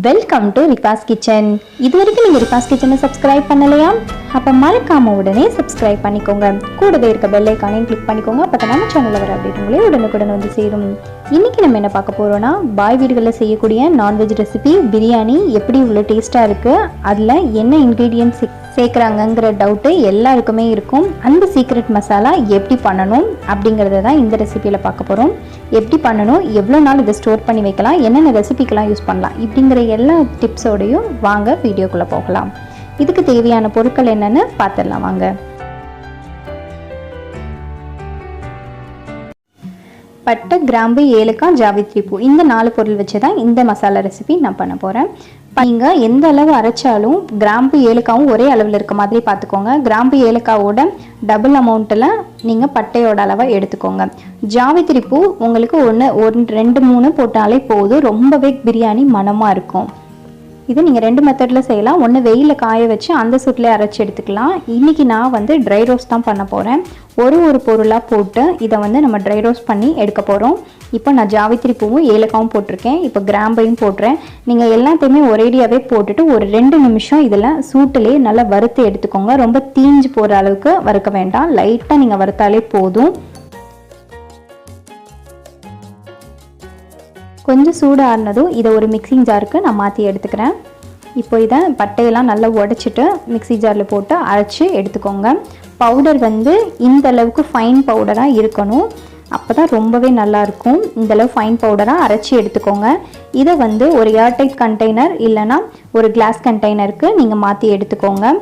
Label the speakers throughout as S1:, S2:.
S1: Welcome to ரிகாஸ் kitchen. இது வரைக்கும் நீங்கள் ரிகாஸ் கிச்சனை சப்ஸ்கிரைப் பண்ணலையா? அப்போ மறக்காம உடனே சப்ஸ்கிரைப் பண்ணிக்கோங்க. கூடவே இருக்க பெல் ஐக்கானையும் கிளிக் பண்ணிக்கோங்க. அப்போ தான் நம்ம சேனலில் வர அப்டேட் உங்களே உடனுக்குடன் வந்து சேரும். இன்றைக்கி நம்ம என்ன பார்க்க போகிறோன்னா, பாய் வீடுகளில் செய்யக்கூடிய நான்வெஜ் ரெசிபி பிரியாணி எப்படி இவ்வளோ டேஸ்ட்டாக இருக்குது, அதில் என்ன இன்க்ரீடியன்ட்ஸ் சேர்க்குறாங்கங்கிற டவுட்டு எல்லாருக்குமே இருக்கும். அந்த சீக்ரெட் மசாலா எப்படி பண்ணணும் அப்படிங்கிறத தான் இந்த ரெசிபியில் பார்க்க போகிறோம். எப்படி பண்ணணும், எவ்வளோ நாள் இதை ஸ்டோர் பண்ணி வைக்கலாம், என்னென்ன ரெசிபிக்கெலாம் யூஸ் பண்ணலாம், இப்படிங்கிற எல்லா டிப்ஸோடையும் வாங்க வீடியோக்குள்ளே போகலாம். இதுக்கு தேவையான பொருட்கள் என்னென்னு பார்த்துடலாம் வாங்க. பட்டை, கிராம்பு, ஏலக்காய், ஜாவித்ரி பூ, இந்த 4 பொருள் வச்சு தான் இந்த மசாலா ரெசிபி நான் பண்ண போகிறேன். நீங்கள் எந்த அளவு அரைச்சாலும் கிராம்பு ஏலக்காவும் ஒரே அளவில் இருக்க மாதிரி பார்த்துக்கோங்க. கிராம்பு ஏலக்காவோட டபுள் அமௌண்ட்டில் நீங்கள் பட்டையோட அளவை எடுத்துக்கோங்க. ஜாவித்ரி பூ உங்களுக்கு 1, 2, 3 போட்டாலே போதும், ரொம்பவே பிரியாணி மணமாக இருக்கும். இது நீங்கள் 2 மெத்தடில் செய்யலாம். ஒன்று வெயிலில் காய வச்சு அந்த சூட்டில் அரைச்சி எடுத்துக்கலாம். இன்றைக்கி நான் வந்து ட்ரை ரோஸ்ட் தான் பண்ண போகிறேன். ஒரு பொருளாக போட்டு இதை வந்து நம்ம ட்ரை ரோஸ்ட் பண்ணி எடுக்க போகிறோம். இப்போ நான் ஜாவித்ரி பூவும் ஏலக்காவும் போட்டிருக்கேன். இப்போ கிராம்பையும் போட்டுறேன். நீங்கள் எல்லாத்தையுமே ஒரேடியாகவே போட்டுட்டு ஒரு 2 நிமிஷம் இதில் சூட்டிலே நல்லா வறுத்து எடுத்துக்கோங்க. ரொம்ப தீஞ்சு போகிற அளவுக்கு வறுக்க வேண்டாம், லைட்டாக நீங்கள் வறுத்தாலே போதும். கொஞ்சம் சூடு ஆறுனதும் இதை ஒரு மிக்சிங் ஜாருக்கு நான் மாற்றி எடுத்துக்கிறேன். இப்போ இதை பட்டையெல்லாம் நல்லா உடச்சிட்டு மிக்சி ஜாரில் போட்டு அரைச்சி எடுத்துக்கோங்க. பவுடர் வந்து இந்த அளவுக்கு ஃபைன் பவுடராக இருக்கணும், அப்போ தான் ரொம்பவே நல்லாயிருக்கும். இந்தளவு ஃபைன் பவுடராக அரைச்சி எடுத்துக்கோங்க. இதை வந்து ஒரு ஏர்டைட் கண்டெய்னர் இல்லைனா ஒரு கிளாஸ் கண்டெய்னருக்கு நீங்கள் மாற்றி எடுத்துக்கோங்க.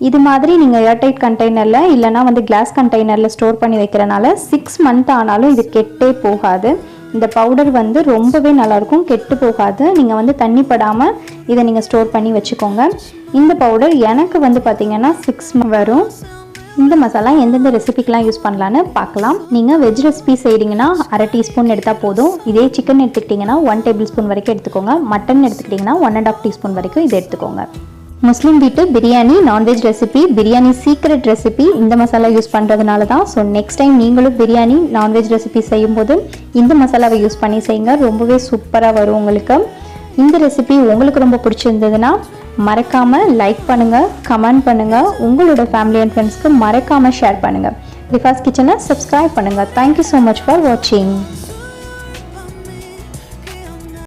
S1: இது மாதிரி நீங்கள் ஏர்டைட் கண்டெய்னரில் இல்லைனா வந்து கிளாஸ் கண்டெய்னரில் ஸ்டோர் பண்ணி வைக்கிறனால 6 மந்த் ஆனாலும் இது கெட்டே போகாது. இந்த பவுடர் வந்து ரொம்பவே நல்லாயிருக்கும், கெட்டு போகாது. நீங்கள் வந்து தண்ணி படாமல் இதை நீங்கள் ஸ்டோர் பண்ணி வச்சுக்கோங்க. இந்த பவுடர் எனக்கு வந்து பார்த்திங்கன்னா 6 மந்த் வரும். இந்த மசாலா எந்தெந்த ரெசிபிக்கெலாம் யூஸ் பண்ணலான்னு பார்க்கலாம். நீங்கள் வெஜ் ரெசிபி செய்கிறீங்கன்னா 1/2 டீஸ்பூன் எடுத்தால் போதும். இதே சிக்கன் எடுத்துக்கிட்டிங்கன்னா 1 டேபிள் ஸ்பூன் வரைக்கும் எடுத்துக்கோங்க. மட்டன் எடுத்துக்கிட்டிங்கன்னா 1.5 டீஸ்பூன் வரைக்கும் இதை எடுத்துக்கோங்க. முஸ்லீம் வீட்டு biryani non veg recipe, biryani secret recipe இந்த மசாலா யூஸ் பண்ணுறதுனால தான். ஸோ நெக்ஸ்ட் டைம் நீங்களும் பிரியாணி நான்வெஜ் ரெசிபி செய்யும்போது இந்த மசாலாவை யூஸ் பண்ணி செய்யுங்க, ரொம்பவே சூப்பராக வரும் உங்களுக்கு. இந்த ரெசிபி உங்களுக்கு ரொம்ப பிடிச்சிருந்ததுன்னா மறக்காமல் லைக் பண்ணுங்கள், கமெண்ட் பண்ணுங்கள், உங்களோட ஃபேமிலி அண்ட் ஃப்ரெண்ட்ஸ்க்கு மறக்காமல் ஷேர் பண்ணுங்கள். ரிகாஸ் கிச்சனை சப்ஸ்கிரைப் பண்ணுங்கள். தேங்க்யூ ஸோ மச் ஃபார் வாட்சிங்.